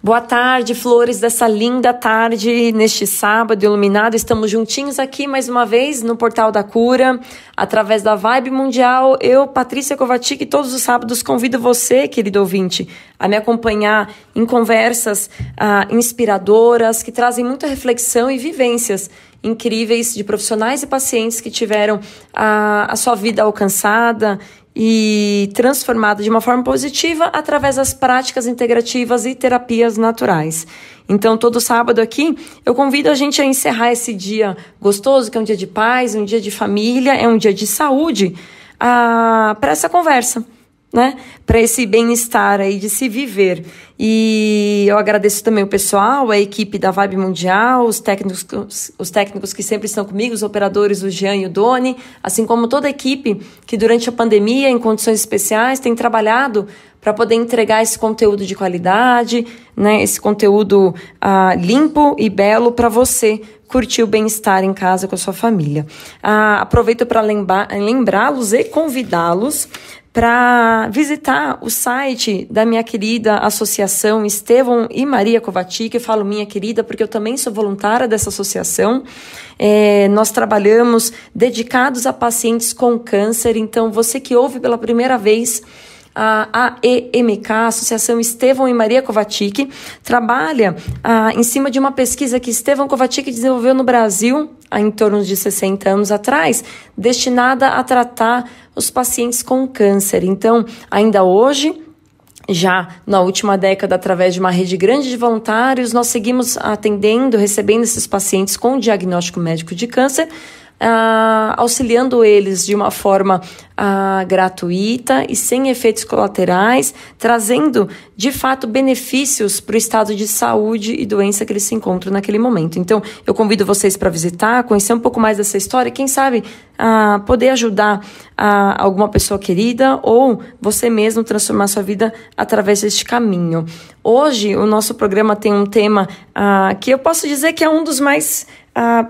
Boa tarde, flores dessa linda tarde, neste sábado iluminado. Estamos juntinhos aqui mais uma vez no Portal da Cura, através da Vibe Mundial. Eu, Patrícia Kovacic, todos os sábados convido você, querido ouvinte, a me acompanhar em conversas inspiradoras, que trazem muita reflexão e vivências incríveis de profissionais e pacientes que tiveram a sua vida alcançada e transformada de uma forma positiva através das práticas integrativas e terapias naturais. Então, todo sábado aqui, eu convido a gente a encerrar esse dia gostoso, que é um dia de paz, um dia de família, é um dia de saúde, para essa conversa, né? Para esse bem-estar aí de se viver. E eu agradeço também o pessoal, a equipe da Vibe Mundial, os técnicos que sempre estão comigo, os operadores, o Jean e o Doni, assim como toda a equipe que durante a pandemia, em condições especiais, tem trabalhado para poder entregar esse conteúdo de qualidade, né? Esse conteúdo limpo e belo para você curtir o bem-estar em casa com a sua família. Aproveito para lembrá-los e convidá-los para visitar o site da minha querida associação Estevão e Maria Kovacic. Eu falo minha querida porque eu também sou voluntária dessa associação. Nós trabalhamos dedicados a pacientes com câncer. Então, você que ouve pela primeira vez a AEMK, Associação Estevão e Maria Kovacic, trabalha em cima de uma pesquisa que Estevão Kovacic desenvolveu no Brasil há em torno de 60 anos atrás, destinada a tratar os pacientes com câncer. Então, ainda hoje, já na última década, através de uma rede grande de voluntários, nós seguimos atendendo, recebendo esses pacientes com diagnóstico médico de câncer, auxiliando eles de uma forma gratuita e sem efeitos colaterais, trazendo de fato benefícios para o estado de saúde e doença que eles se encontram naquele momento. Então, eu convido vocês para visitar, conhecer um pouco mais dessa história, quem sabe poder ajudar alguma pessoa querida ou você mesmo transformar sua vida através deste caminho. Hoje, o nosso programa tem um tema que eu posso dizer que é um dos mais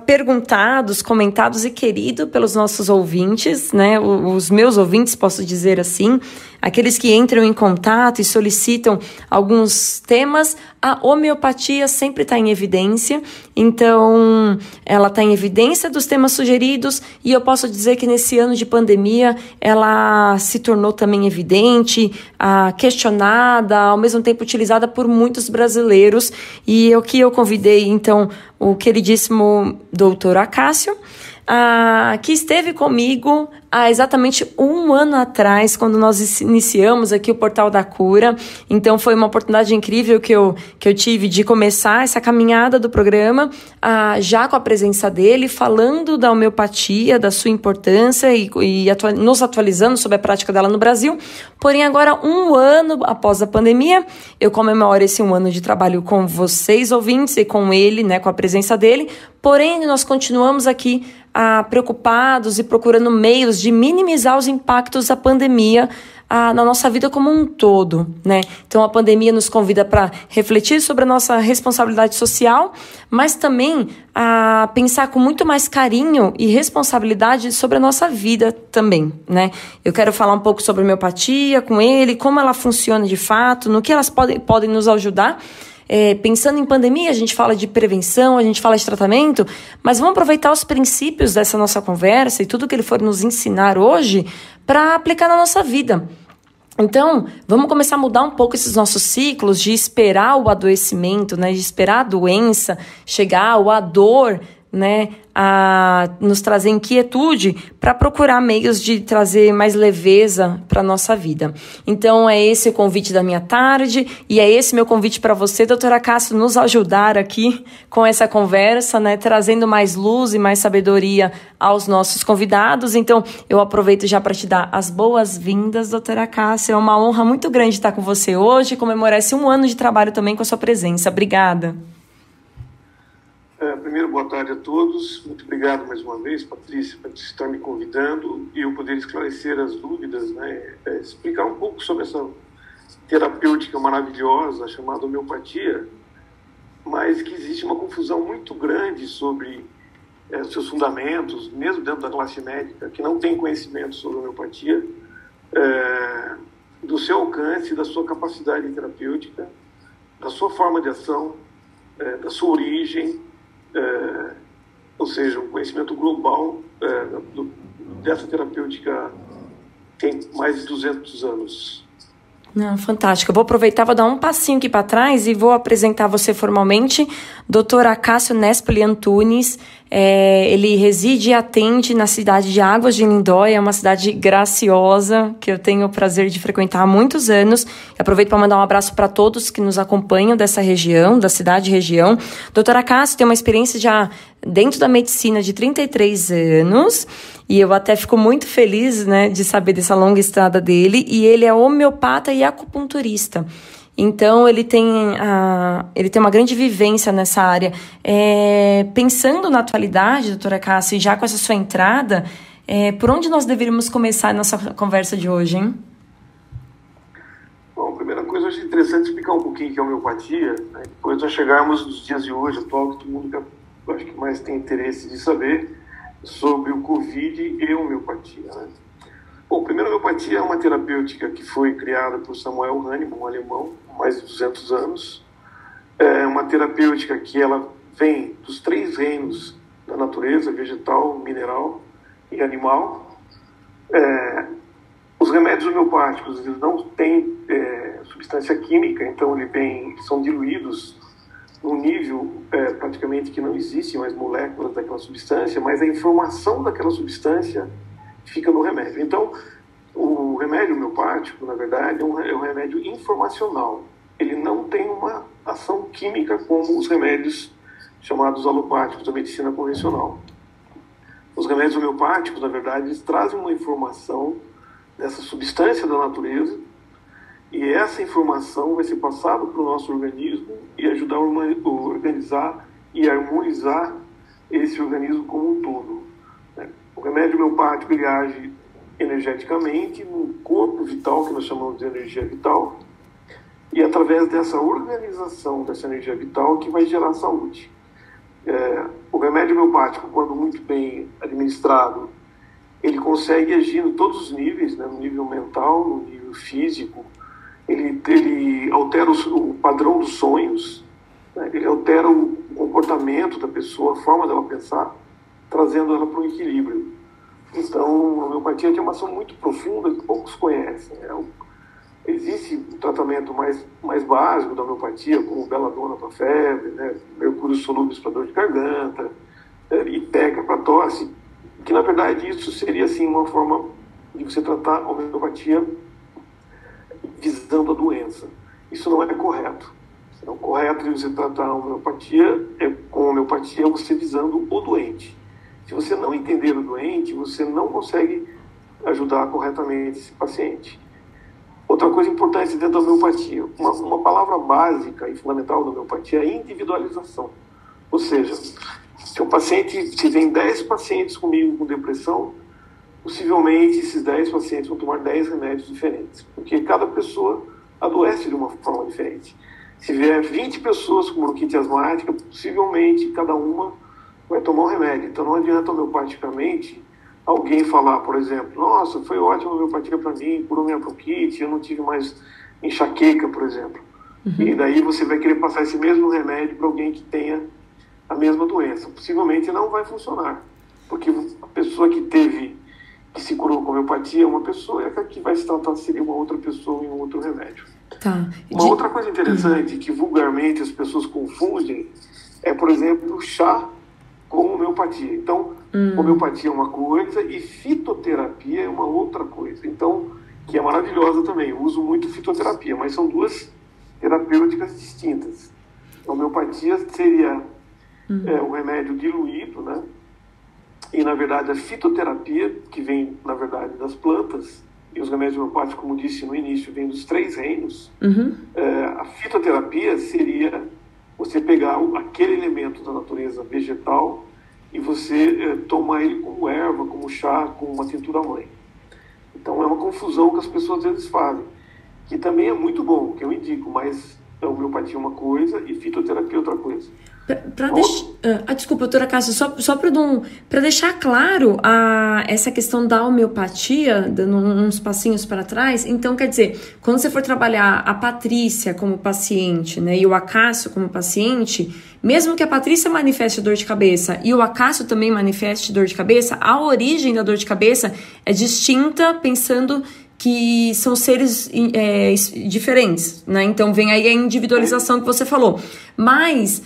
perguntados, comentados e querido pelos nossos ouvintes, né? Os meus ouvintes, posso dizer assim, aqueles que entram em contato e solicitam alguns temas. A homeopatia sempre está em evidência, então ela está em evidência dos temas sugeridos e eu posso dizer que nesse ano de pandemia ela se tornou também evidente, questionada, ao mesmo tempo utilizada por muitos brasileiros. E eu convidei então o queridíssimo doutor Acácio, que esteve comigo há exatamente um ano atrás, quando nós iniciamos aqui o Portal da Cura. Então foi uma oportunidade incrível que eu tive de começar essa caminhada do programa, já com a presença dele, falando da homeopatia, da sua importância e nos atualizando sobre a prática dela no Brasil. Porém, agora, um ano após a pandemia, eu comemoro esse um ano de trabalho com vocês, ouvintes, e com ele, né, com a presença dele. Porém, nós continuamos aqui preocupados e procurando meios de minimizar os impactos da pandemia na nossa vida como um todo, né? Então, a pandemia nos convida para refletir sobre a nossa responsabilidade social, mas também a pensar com muito mais carinho e responsabilidade sobre a nossa vida também, né? Eu quero falar um pouco sobre a homeopatia com ele, como ela funciona de fato, no que elas podem nos ajudar. Pensando em pandemia, a gente fala de prevenção, a gente fala de tratamento, mas vamos aproveitar os princípios dessa nossa conversa e tudo que ele for nos ensinar hoje para aplicar na nossa vida. Então, vamos começar a mudar um pouco esses nossos ciclos de esperar o adoecimento, né, de esperar a doença chegar ou a dor, né, a nos trazer inquietude, para procurar meios de trazer mais leveza para a nossa vida. Então, é esse o convite da minha tarde e é esse meu convite para você, doutora Cássio, nos ajudar aqui com essa conversa, né, trazendo mais luz e mais sabedoria aos nossos convidados. Então, eu aproveito já para te dar as boas-vindas, doutora Cássio. É uma honra muito grande estar com você hoje e comemorar esse um ano de trabalho também com a sua presença. Obrigada. Primeiro, boa tarde a todos. Muito obrigado mais uma vez, Patrícia, por estar me convidando e eu poder esclarecer as dúvidas, né? Explicar um pouco sobre essa terapêutica maravilhosa chamada homeopatia, mas que existe uma confusão muito grande sobre seus fundamentos, mesmo dentro da classe médica, que não tem conhecimento sobre homeopatia, do seu alcance, da sua capacidade terapêutica, da sua forma de ação, da sua origem, ou seja, um conhecimento global dessa terapêutica tem mais de 200 anos. Não, fantástico. Eu vou aproveitar, vou dar um passinho aqui para trás e vou apresentar você formalmente. Dr. Acácio Nespoli Antunes, ele reside e atende na cidade de Águas de Lindóia, é uma cidade graciosa que eu tenho o prazer de frequentar há muitos anos. Aproveito para mandar um abraço para todos que nos acompanham dessa região, da cidade e região. Dr. Acácio tem uma experiência já dentro da medicina de 33 anos e eu até fico muito feliz, né, de saber dessa longa estrada dele, e ele é homeopata e acupunturista. Então, ele tem uma grande vivência nessa área. Pensando na atualidade, doutora Cássia, e já com essa sua entrada, por onde nós deveríamos começar a nossa conversa de hoje, hein? Bom, a primeira coisa, eu acho interessante explicar um pouquinho o que é homeopatia, né? Depois nós chegarmos nos dias de hoje, atual, que todo mundo acho que mais tem interesse de saber sobre o Covid e homeopatia, né? Bom, primeiro, a homeopatia é uma terapêutica que foi criada por Samuel Hahnemann, um alemão, há mais de 200 anos. É uma terapêutica que ela vem dos 3 reinos da natureza, vegetal, mineral e animal. Os remédios homeopáticos, eles não têm substância química, então eles são diluídos num nível praticamente que não existe mais moléculas daquela substância, mas a informação daquela substância fica no remédio. Então, o remédio homeopático, na verdade, é um remédio informacional. Ele não tem uma ação química como os remédios chamados alopáticos da medicina convencional. Os remédios homeopáticos, na verdade, eles trazem uma informação dessa substância da natureza, e essa informação vai ser passada para o nosso organismo e ajudar a organizar e harmonizar esse organismo como um todo. O remédio homeopático, ele age energeticamente no corpo vital, que nós chamamos de energia vital, e através dessa organização dessa energia vital que vai gerar saúde. O remédio homeopático, quando muito bem administrado, ele consegue agir em todos os níveis, né? No nível mental, no nível físico. Ele altera o padrão dos sonhos, né? Ele altera o comportamento da pessoa, a forma dela pensar, trazendo ela para o equilíbrio. Então, a homeopatia tem uma ação muito profunda que poucos conhecem, né? Existe um tratamento mais básico da homeopatia, como beladona para febre, né? Mercúrio solúvel para dor de garganta, e pega para tosse, que na verdade isso seria assim, uma forma de você tratar a homeopatia visando a doença. Isso não é correto. O correto de você tratar a homeopatia com homeopatia você visando o doente. Se você não entender o doente, você não consegue ajudar corretamente esse paciente. Outra coisa importante dentro da homeopatia, uma palavra básica e fundamental da homeopatia é a individualização. Ou seja, se vem 10 pacientes comigo com depressão, possivelmente esses 10 pacientes vão tomar 10 remédios diferentes, porque cada pessoa adoece de uma forma diferente. Se vier 20 pessoas com bronquite asmática, possivelmente cada uma vai tomar um remédio. Então não adianta homeopaticamente alguém falar, por exemplo, nossa, foi ótima a homeopatia para mim, curou minha bronquite, eu não tive mais enxaqueca, por exemplo. Uhum. E daí você vai querer passar esse mesmo remédio para alguém que tenha a mesma doença. Possivelmente não vai funcionar, porque a pessoa que se curou com homeopatia é uma pessoa, e a que vai se tratar seria uma outra pessoa em um outro remédio. Tá. Outra coisa interessante que vulgarmente as pessoas confundem é, por exemplo, chá com homeopatia. Então, homeopatia é uma coisa e fitoterapia é uma outra coisa. Então, que é maravilhosa também. Eu uso muito fitoterapia, mas são duas terapêuticas distintas. A homeopatia seria o remédio diluído, né? E, na verdade, a fitoterapia, que vem, na verdade, das plantas, e os remédios homeopáticos, como disse no início, vêm dos 3 reinos. A fitoterapia seria você pegar aquele elemento da natureza vegetal e você tomar ele como erva, como chá, como uma tintura-mãe. Então é uma confusão que as pessoas às vezes fazem, que também é muito bom, que eu indico, mas a homeopatia é uma coisa e fitoterapia é outra coisa. Desculpa, doutora Cássia, só para deixar claro essa questão da homeopatia, dando uns passinhos para trás. Então, quer dizer, quando você for trabalhar a Patrícia como paciente, né, e o Acácio como paciente, mesmo que a Patrícia manifeste dor de cabeça e o Acácio também manifeste dor de cabeça, a origem da dor de cabeça é distinta, pensando que são seres diferentes, né? Então vem aí a individualização que você falou. Mas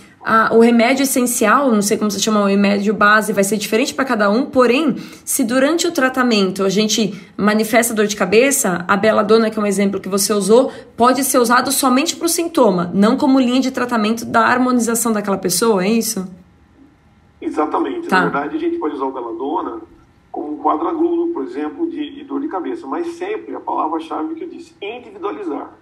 o remédio essencial, não sei como você chama, o remédio base, vai ser diferente para cada um. Porém, se durante o tratamento a gente manifesta dor de cabeça, a beladona, que é um exemplo que você usou, pode ser usado somente para o sintoma, não como linha de tratamento da harmonização daquela pessoa, é isso? Exatamente. Tá. Na verdade, a gente pode usar o beladona como um quadro agudo, por exemplo, de dor de cabeça, mas sempre a palavra-chave que eu disse, individualizar.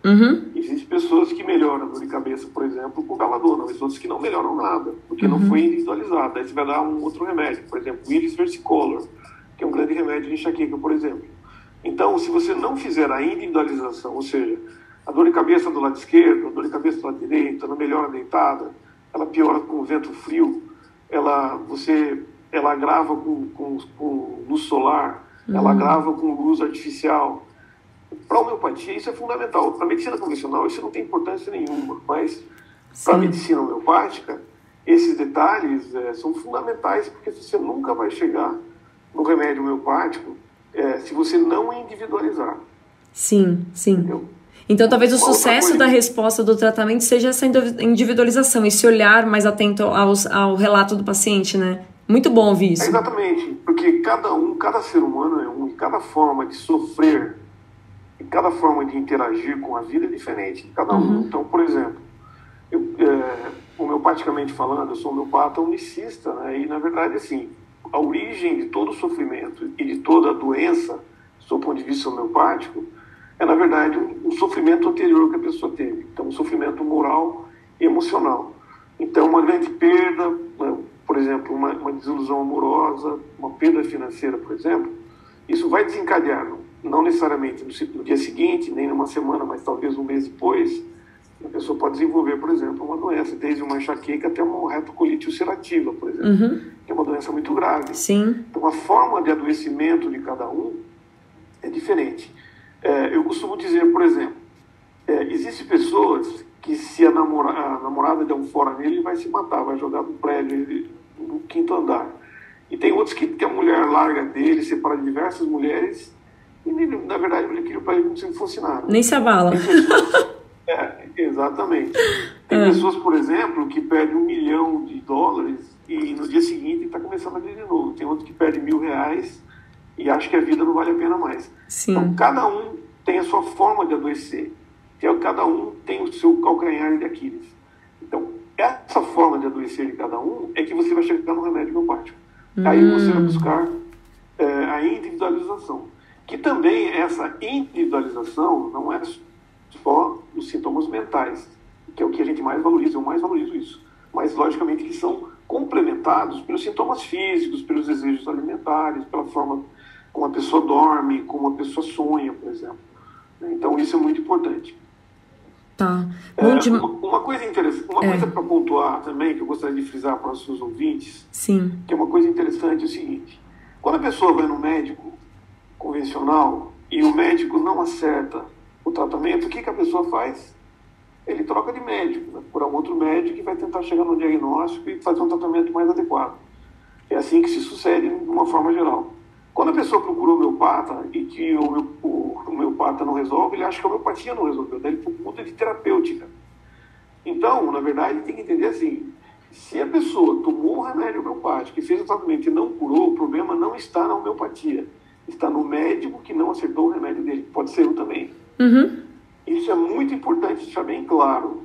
Existem pessoas que melhoram a dor de cabeça, por exemplo, com beladona, mas outras que não melhoram nada, porque não foi individualizado. Aí você vai dar um outro remédio, por exemplo, o Iris versicolor, que é um grande remédio de enxaqueca, por exemplo. Então, se você não fizer a individualização, ou seja, a dor de cabeça do lado esquerdo, a dor de cabeça do lado direito, ela melhora deitada, ela piora com o vento frio, ela agrava com luz solar, ela agrava com luz artificial. Para a homeopatia, isso é fundamental. Para a medicina convencional, isso não tem importância nenhuma, mas para a medicina homeopática, esses detalhes são fundamentais, porque você nunca vai chegar no remédio homeopático se você não individualizar. Sim. Entendeu? Então, talvez o sucesso da resposta do tratamento seja essa individualização, esse olhar mais atento ao relato do paciente, né? Muito bom ouvir isso. Exatamente, porque cada ser humano é um, e cada forma de sofrer, e cada forma de interagir com a vida é diferente de cada um. Então, por exemplo, homeopaticamente falando, eu sou homeopata unicista, né? E, na verdade, assim, a origem de todo o sofrimento e de toda a doença, do seu ponto de vista homeopático, é, na verdade, um sofrimento anterior que a pessoa teve. Então, um sofrimento moral e emocional. Então, uma grande perda, por exemplo, uma desilusão amorosa, uma perda financeira, por exemplo, isso vai desencadear, não necessariamente no dia seguinte, nem numa semana, mas talvez um mês depois, a pessoa pode desenvolver, por exemplo, uma doença, desde uma enxaqueca até uma retocolite ulcerativa, por exemplo, que é uma doença muito grave. Sim. Então, a forma de adoecimento de cada um é diferente. Eu costumo dizer, por exemplo, existem pessoas que se a namorada der um fora nele, ele vai se matar, vai jogar do prédio no 5º andar. E tem outros que a mulher larga dele, separa de diversas mulheres, e na verdade aquilo para ele não sempre fosse nada. Nem se abala. Exatamente. Tem pessoas, por exemplo, que perdem $1 milhão e no dia seguinte está começando a viver de novo. Tem outro que perde R$1.000 e acha que a vida não vale a pena mais. Sim. Então, cada um tem a sua forma de adoecer. Cada um tem o seu calcanhar de Aquiles. Então, essa forma de adoecer de cada um é que você vai chegar no remédio homeopático. Aí você vai buscar a individualização. Que também essa individualização não é só os sintomas mentais, que é o que a gente mais valoriza, eu mais valorizo isso. Mas, logicamente, que são complementados pelos sintomas físicos, pelos desejos alimentares, pela forma como a pessoa dorme, como a pessoa sonha, por exemplo. Então, isso é muito importante. Tá. Uma coisa interessante, coisa para pontuar também, que eu gostaria de frisar para os seus ouvintes, Sim. que é uma coisa interessante, é o seguinte: quando a pessoa vai no médico convencional e o médico não acerta o tratamento, o que a pessoa faz? Ele troca de médico, vai procurar um outro médico que vai tentar chegar no diagnóstico e fazer um tratamento mais adequado. É assim que se sucede de uma forma geral. Quando a pessoa procura o homeopata e que o homeopata não resolve, ele acha que a homeopatia não resolveu, daí ele muda de terapêutica. Então, na verdade, tem que entender assim: se a pessoa tomou um remédio homeopático e fez o tratamento e não curou, o problema não está na homeopatia, está no médico que não acertou o remédio dele. Pode ser eu também. Isso é muito importante deixar bem claro.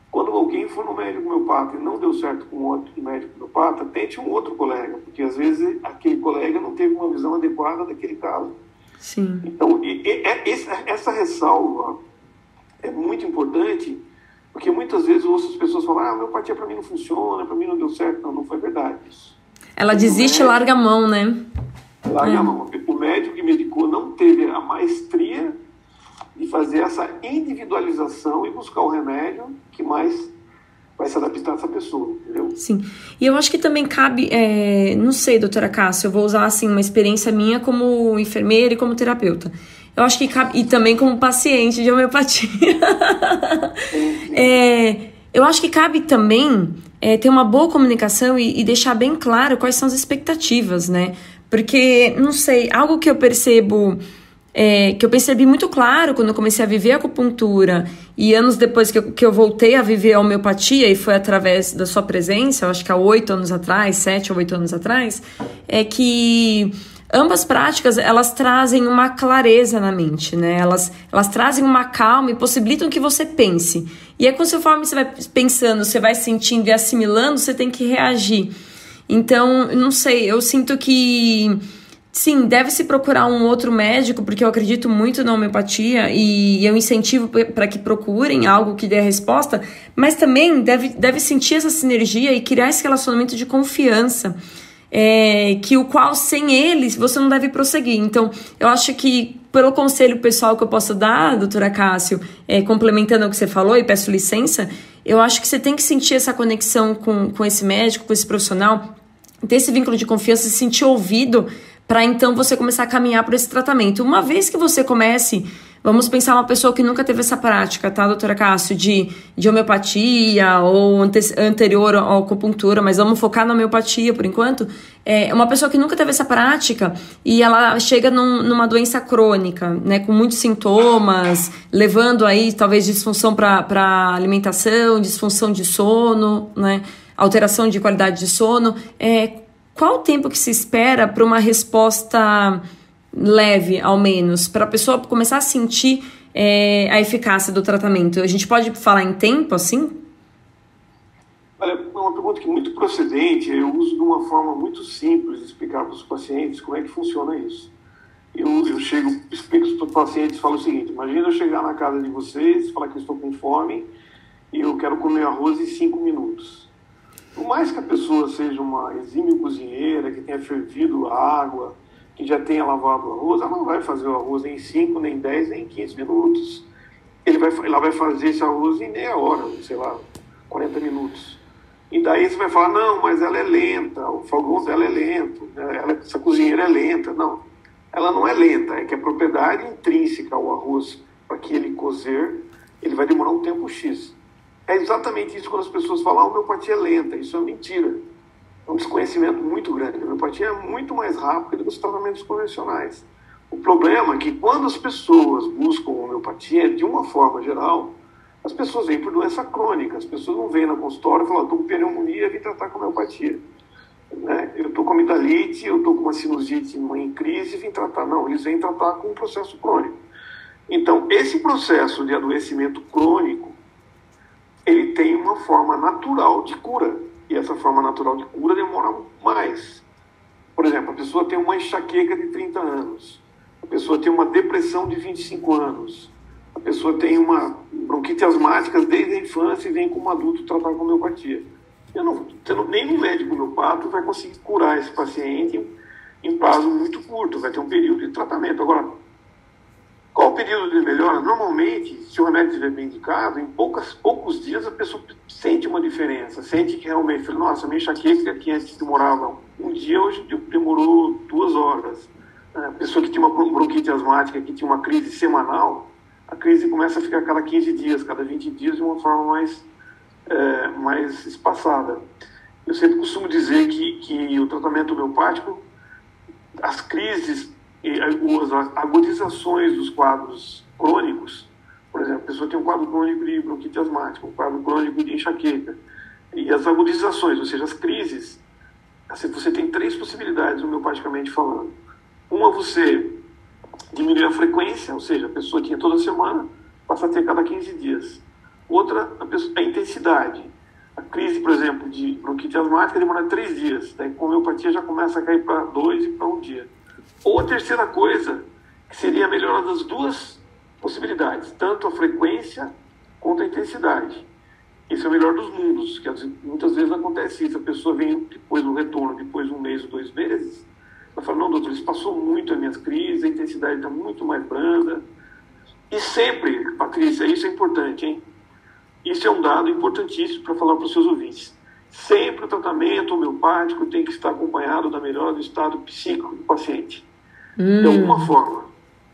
Quando alguém for no médico homeopata e não deu certo com outro médico homeopata, tente um outro colega, porque às vezes aquele colega não teve uma visão adequada daquele caso. Sim. Então, essa ressalva é muito importante, porque muitas vezes eu ouço as pessoas falar: a homeopatia para mim não funciona, para mim não deu certo. Não foi verdade isso. Ela desiste e larga a mão, né? Larga a mão. O médico que medicou não teve a maestria de fazer essa individualização e buscar o remédio que mais vai se adaptar a essa pessoa, entendeu? Sim, e eu acho que também cabe, não sei, doutora Cássia, eu vou usar assim uma experiência minha como enfermeira e como terapeuta. Eu acho que cabe, e também como paciente de homeopatia. Eu acho que cabe também ter uma boa comunicação e deixar bem claro quais são as expectativas, né? Porque, não sei, algo que eu percebo, que eu percebi muito claro quando eu comecei a viver a acupuntura e anos depois que eu voltei a viver a homeopatia, e foi através da sua presença, eu acho que há 8 anos atrás, 7 ou 8 anos atrás, é que ambas práticas, elas trazem uma clareza na mente, né? Elas trazem uma calma e possibilitam que você pense. E aí, conforme você vai pensando, você vai sentindo e assimilando, você tem que reagir. Então, não sei, eu sinto que, sim, deve-se procurar um outro médico, porque eu acredito muito na homeopatia e eu incentivo para que procurem algo que dê a resposta, mas também deve sentir essa sinergia e criar esse relacionamento de confiança. Que o qual sem eles você não deve prosseguir. Então, eu acho que pelo conselho pessoal que eu posso dar, doutora Cássio, complementando o que você falou, e peço licença, eu acho que você tem que sentir essa conexão com esse médico, com esse profissional, ter esse vínculo de confiança, se sentir ouvido, para então você começar a caminhar por esse tratamento. Uma vez que você comece, vamos pensar uma pessoa que nunca teve essa prática, tá, doutora Cássio, de homeopatia ou anterior à acupuntura, mas vamos focar na homeopatia por enquanto. Uma pessoa que nunca teve essa prática e ela chega numa doença crônica, né, com muitos sintomas, levando aí talvez disfunção para alimentação, disfunção de sono, né, alteração de qualidade de sono. Qual o tempo que se espera para uma resposta leve, ao menos, para a pessoa começar a sentir a eficácia do tratamento? A gente pode falar em tempo, assim? Olha, é uma pergunta que é muito procedente. Eu uso de uma forma muito simples de explicar para os pacientes como é que funciona isso. Eu explico para os pacientes, falo o seguinte: imagina eu chegar na casa de vocês, falar que eu estou com fome e eu quero comer arroz em 5 minutos. Por mais que a pessoa seja uma exímia cozinheira, que tenha fervido a água, que já tenha lavado o arroz, ela não vai fazer o arroz em 5, nem 10, nem 15 minutos. Ela vai fazer esse arroz em meia hora, sei lá, 40 minutos. E daí você vai falar, não, mas ela é lenta, o fogão dela é lento, essa cozinheira é lenta. Não, ela não é lenta, é que a propriedade intrínseca ao arroz, para que ele cozer, ele vai demorar um tempo X. É exatamente isso quando as pessoas falam, a homeopatia é lenta. Isso é mentira. É um desconhecimento muito grande. A homeopatia é muito mais rápida do que os tratamentos convencionais. O problema é que quando as pessoas buscam homeopatia, de uma forma geral, as pessoas vêm por doença crônica. As pessoas não vêm na consultória e falam, estou com pneumonia e vim tratar com homeopatia. Eu estou com amidalite, eu estou com uma sinusite em crise e vim tratar. Não, eles vêm tratar com um processo crônico. Então, esse processo de adoecimento crônico, ele tem uma forma natural de cura. E essa forma natural de cura demora mais. Por exemplo, a pessoa tem uma enxaqueca de 30 anos. A pessoa tem uma depressão de 25 anos. A pessoa tem uma bronquite asmática desde a infância e vem como adulto tratar com homeopatia. Nenhum médico homeopata vai conseguir curar esse paciente em prazo muito curto. Vai ter um período de tratamento. Agora, qual o período de melhora? Normalmente, se o remédio estiver bem indicado, em poucos dias a pessoa sente uma diferença, sente que realmente, nossa, minha enxaqueca que antes demorava um dia, hoje demorou 2 horas. A pessoa que tinha uma bronquite asmática, que tinha uma crise semanal, a crise começa a ficar a cada 15 dias, cada 20 dias, de uma forma mais espaçada. Eu sempre costumo dizer que o tratamento homeopático, as crises e as agudizações dos quadros crônicos, por exemplo, a pessoa tem um quadro crônico de bronquite asmática, um quadro crônico de enxaqueca, e as agudizações, ou seja, as crises, assim, você tem 3 possibilidades, homeopaticamente falando. Uma, você diminuir a frequência, ou seja, a pessoa tinha toda semana, passa a ter cada 15 dias. Outra, a intensidade. A crise, por exemplo, de bronquite asmática demora 3 dias, daí com a homeopatia já começa a cair para 2 e para 1 dia. Ou a terceira coisa, que seria a melhora das 2 possibilidades, tanto a frequência quanto a intensidade. Isso é o melhor dos mundos, que muitas vezes acontece isso. A pessoa vem depois do retorno, depois de 1 mês ou 2 meses, ela fala, não, doutor, isso passou muito as minhas crises, a intensidade está muito mais branda. E sempre, Patrícia, isso é importante, hein? Isso é um dado importantíssimo para falar para os seus ouvintes. Sempre o tratamento homeopático tem que estar acompanhado da melhora do estado psíquico do paciente. De alguma forma.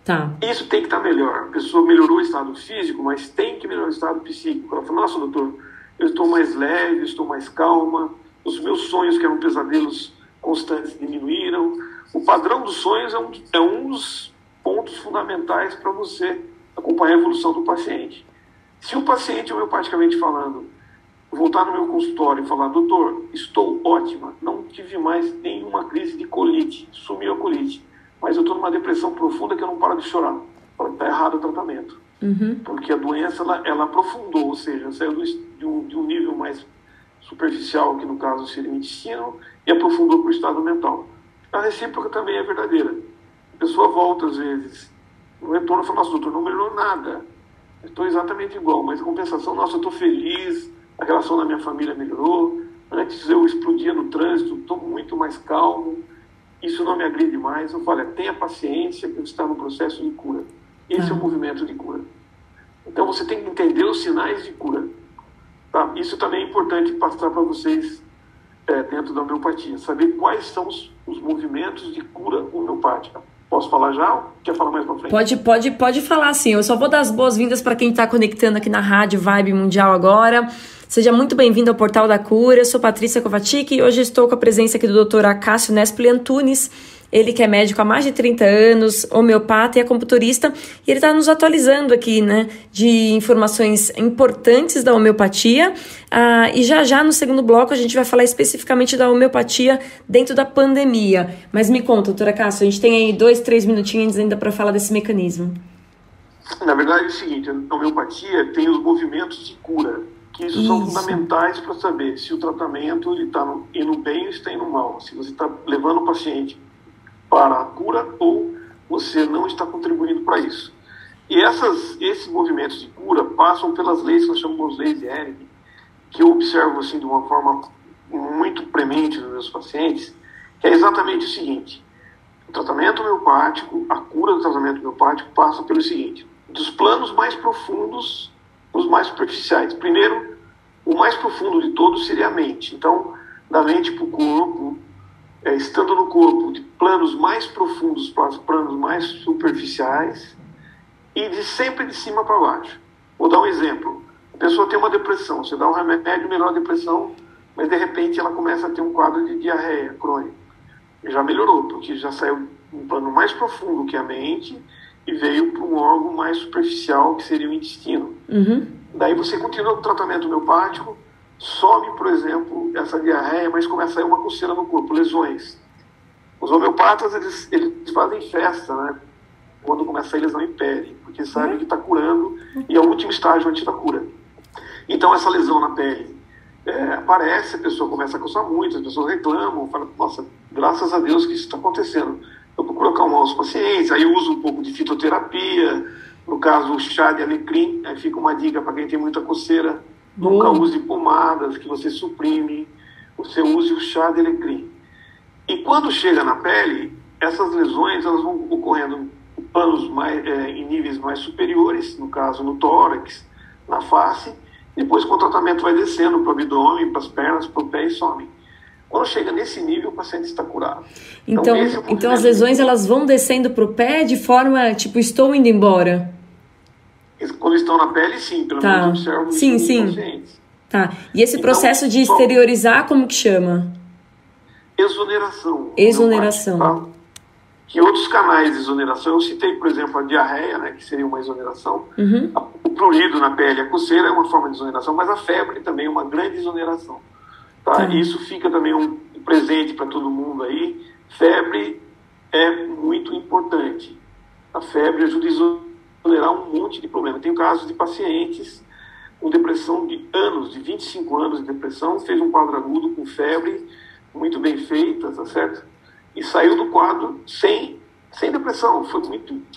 Tá. Isso tem que estar melhor. A pessoa melhorou o estado físico, mas tem que melhorar o estado psíquico. Ela fala, nossa, doutor, eu estou mais leve, estou mais calma, os meus sonhos, que eram pesadelos constantes, diminuíram. O padrão dos sonhos é um dos pontos fundamentais para você acompanhar a evolução do paciente. Se o paciente, homeopaticamente falando, voltar no meu consultório e falar, doutor, estou ótima, não tive mais nenhuma crise de colite, sumiu a colite, mas eu estou numa depressão profunda que eu não paro de chorar. Está errado o tratamento. Porque a doença ela aprofundou, ou seja, saiu de um nível mais superficial, que no caso seria o intestino, e aprofundou para o estado mental. A recíproca também é verdadeira. A pessoa volta às vezes, no retorno fala, nossa, doutor, não melhorou nada. Estou exatamente igual, mas em compensação, nossa, eu estou feliz, a relação da minha família melhorou, antes eu explodia no trânsito, estou muito mais calmo, isso não me agride mais. Eu falo, tenha paciência que você está no processo de cura. Esse é o movimento de cura. Então você tem que entender os sinais de cura. Tá? Isso também é importante passar para vocês dentro da homeopatia, saber quais são os movimentos de cura homeopática. Posso falar já ou quer falar mais pra frente? Pode falar sim. Eu só vou dar as boas-vindas para quem está conectando aqui na Rádio Vibe Mundial agora. Seja muito bem-vindo ao Portal da Cura. Eu sou Patrícia Kovacic e hoje estou com a presença aqui do Dr. Acácio Nespoli Antunes. Ele que é médico há mais de 30 anos, homeopata e acupunturista, e ele está nos atualizando aqui, né, de informações importantes da homeopatia. E já no segundo bloco a gente vai falar especificamente da homeopatia dentro da pandemia. Mas me conta, doutora Cássio, a gente tem aí 2-3 minutinhos ainda para falar desse mecanismo. Na verdade é o seguinte, a homeopatia tem os movimentos de cura, que isso são fundamentais para saber se o tratamento está indo bem ou está indo mal, se você está levando o paciente para a cura ou você não está contribuindo para isso. E esses movimentos de cura passam pelas leis que nós chamamos de leis de Hennig, que eu observo assim, de uma forma muito premente nos meus pacientes, que é exatamente o seguinte: o tratamento homeopático, a cura do tratamento homeopático passa pelo seguinte: dos planos mais profundos, os mais superficiais. Primeiro, o mais profundo de todos seria a mente. Então, da mente para o corpo, estando no corpo, de planos mais profundos para planos mais superficiais e sempre de cima para baixo. Vou dar um exemplo. A pessoa tem uma depressão, você dá um remédio, melhora a depressão, mas de repente ela começa a ter um quadro de diarreia crônica. Já melhorou, porque já saiu um plano mais profundo que a mente e veio para um órgão mais superficial, que seria o intestino. Daí você continua com o tratamento homeopático, some, por exemplo, essa diarreia, mas começa a sair uma coceira no corpo, lesões. Os homeopatas, eles fazem festa, né? Quando começa a sair lesão em pele, porque sabem que está curando e é o último estágio antes da cura. Então, essa lesão na pele aparece, a pessoa começa a coçar muito, as pessoas reclamam, falam, nossa, graças a Deus que isso está acontecendo. Eu procuro acalmar os pacientes, aí eu uso um pouco de fitoterapia, no caso, o chá de alecrim, aí fica uma dica para quem tem muita coceira. Nunca use pomadas que você suprime, você use o chá de alecrim. E quando chega na pele, essas lesões elas vão ocorrendo em planos em níveis mais superiores, no caso no tórax, na face, depois com o tratamento vai descendo para o abdômen, para as pernas, para o pé e some. Quando chega nesse nível, o paciente está curado. Então as lesões elas vão descendo para o pé de forma, tipo, estou indo embora? Quando estão na pele, sim, pelo menos observo isso nos pacientes. Tá. E esse processo de exteriorizar, como que chama? Exoneração. Tá? Que outros canais de exoneração, eu citei, por exemplo, a diarreia, né, que seria uma exoneração. O prurido na pele, a coceira é uma forma de exoneração, mas a febre também é uma grande exoneração. Tá? E isso fica também um presente para todo mundo aí. Febre é muito importante. A febre ajuda a exonerar um monte de problema. Tem casos de pacientes com depressão de anos, de 25 anos de depressão, fez um quadro agudo com febre, muito bem feita, tá certo? E saiu do quadro sem depressão.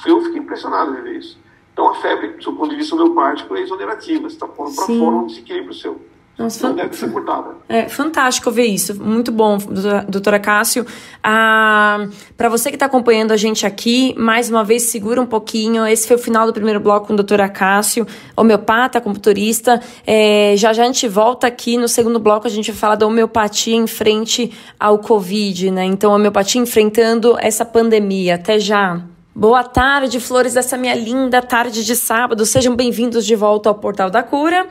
Eu fiquei impressionado de ver isso. Então a febre, do seu ponto de vista homeopático, é exonerativa. Você está pondo para fora um desequilíbrio seu. Nossa, não deve ser cortada. É fantástico ver isso, muito bom, doutora Cássio. Para você que está acompanhando a gente aqui, mais uma vez, segura um pouquinho. Esse foi o final do primeiro bloco com a doutora Cássio, homeopata, acupunturista. Já a gente volta aqui no segundo bloco, a gente vai falar da homeopatia em frente ao Covid, né? Então, a homeopatia enfrentando essa pandemia. Até já. Boa tarde, flores dessa minha linda tarde de sábado. Sejam bem-vindos de volta ao Portal da Cura.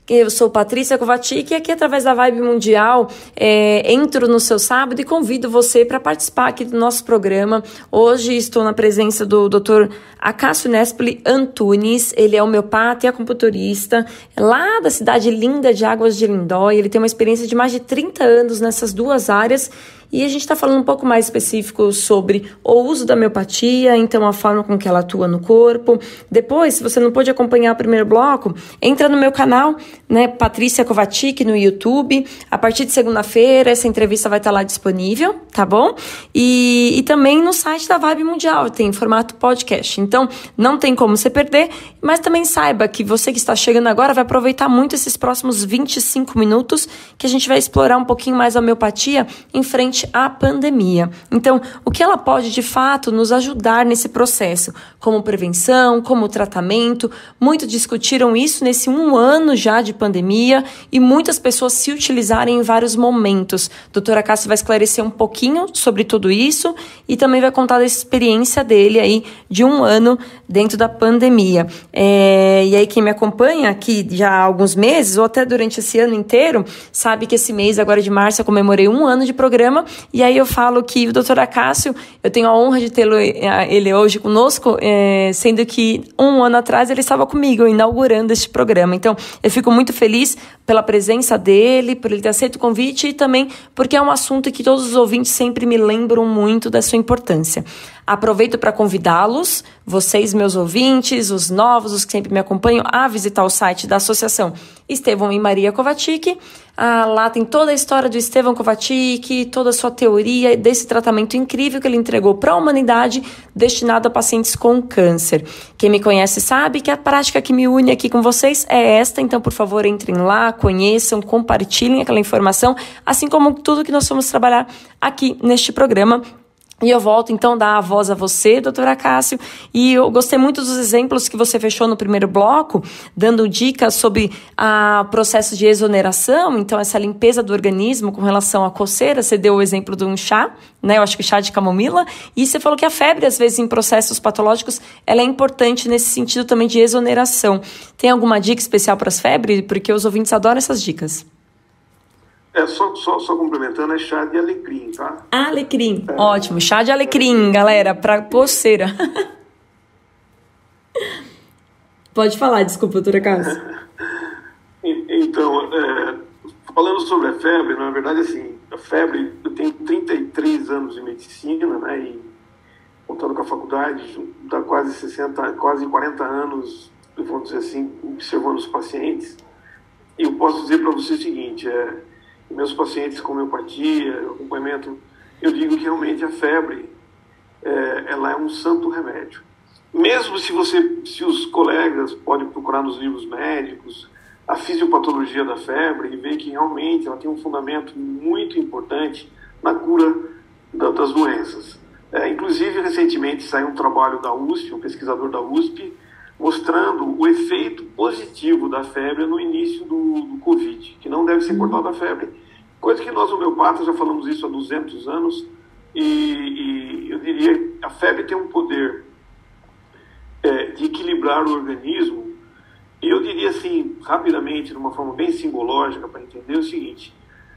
Eu sou Patrícia Kovacic e aqui através da Vibe Mundial entro no seu sábado e convido você para participar aqui do nosso programa. Hoje estou na presença do Dr. Acácio Nespoli Antunes. Ele é homeopata e acupunturista lá da cidade linda de Águas de Lindóia. Ele tem uma experiência de mais de 30 anos nessas duas áreas. E a gente está falando um pouco mais específico sobre o uso da homeopatia, então a forma com que ela atua no corpo. Depois, se você não pôde acompanhar o primeiro bloco, entra no meu canal, né, Patrícia Kovacic, no YouTube. A partir de segunda-feira, essa entrevista vai estar lá disponível, tá bom? E também no site da Vibe Mundial, tem formato podcast. Então, não tem como você perder, mas também saiba que você que está chegando agora vai aproveitar muito esses próximos 25 minutos, que a gente vai explorar um pouquinho mais a homeopatia em frente à pandemia. Então, o que ela pode, de fato, nos ajudar nesse processo, como prevenção, como tratamento. Muitos discutiram isso nesse 1 ano já de pandemia e muitas pessoas se utilizarem em vários momentos. Doutora Cássia vai esclarecer um pouquinho sobre tudo isso e também vai contar da experiência dele aí de 1 ano dentro da pandemia. E aí quem me acompanha aqui já há alguns meses ou até durante esse ano inteiro, sabe que esse mês agora de março eu comemorei 1 ano de programa. E aí eu falo que o doutor Acácio, eu tenho a honra de tê-lo ele hoje conosco, sendo que 1 ano atrás ele estava comigo, inaugurando este programa. Então, eu fico muito feliz pela presença dele, por ele ter aceito o convite e também porque é um assunto que todos os ouvintes sempre me lembram muito da sua importância. Aproveito para convidá-los, vocês, meus ouvintes, os novos, os que sempre me acompanham, a visitar o site da Associação Estevão e Maria Kovacic. Lá tem toda a história do Estevão Kovacic, toda a sua teoria desse tratamento incrível que ele entregou para a humanidade, destinado a pacientes com câncer. Quem me conhece sabe que a prática que me une aqui com vocês é esta, então, por favor, entrem lá, conheçam, compartilhem aquela informação, assim como tudo que nós vamos trabalhar aqui neste programa. E eu volto, então, a dar a voz a você, doutora Cássio, e eu gostei muito dos exemplos que você fechou no primeiro bloco, dando dicas sobre o processo de exoneração, então, essa limpeza do organismo com relação à coceira. Você deu o exemplo de um chá, né, eu acho que chá de camomila, e você falou que a febre, às vezes, em processos patológicos, ela é importante nesse sentido também de exoneração. Tem alguma dica especial para as febres? Porque os ouvintes adoram essas dicas. Só complementando, é chá de alecrim, tá? Alecrim, ótimo. Chá de alecrim, galera, para coceira. Pode falar, desculpa, doutora Cássia. Então, falando sobre a febre, na verdade, assim, a febre, eu tenho 33 anos de medicina, né, e contando com a faculdade, dá quase 40 anos, vamos dizer assim, observando os pacientes, e eu posso dizer para você o seguinte, meus pacientes com homeopatia, acompanhamento, eu digo que realmente a febre, ela é um santo remédio. Mesmo se os colegas podem procurar nos livros médicos a fisiopatologia da febre e ver que realmente ela tem um fundamento muito importante na cura das doenças. Inclusive, recentemente saiu um trabalho da USP, um pesquisador da USP, mostrando o efeito positivo da febre no início do Covid, que não deve ser cortada a febre. Coisa que nós, homeopatas, já falamos isso há 200 anos, e eu diria que a febre tem um poder de equilibrar o organismo, e eu diria assim, rapidamente, de uma forma bem simbológica, para entender o seguinte: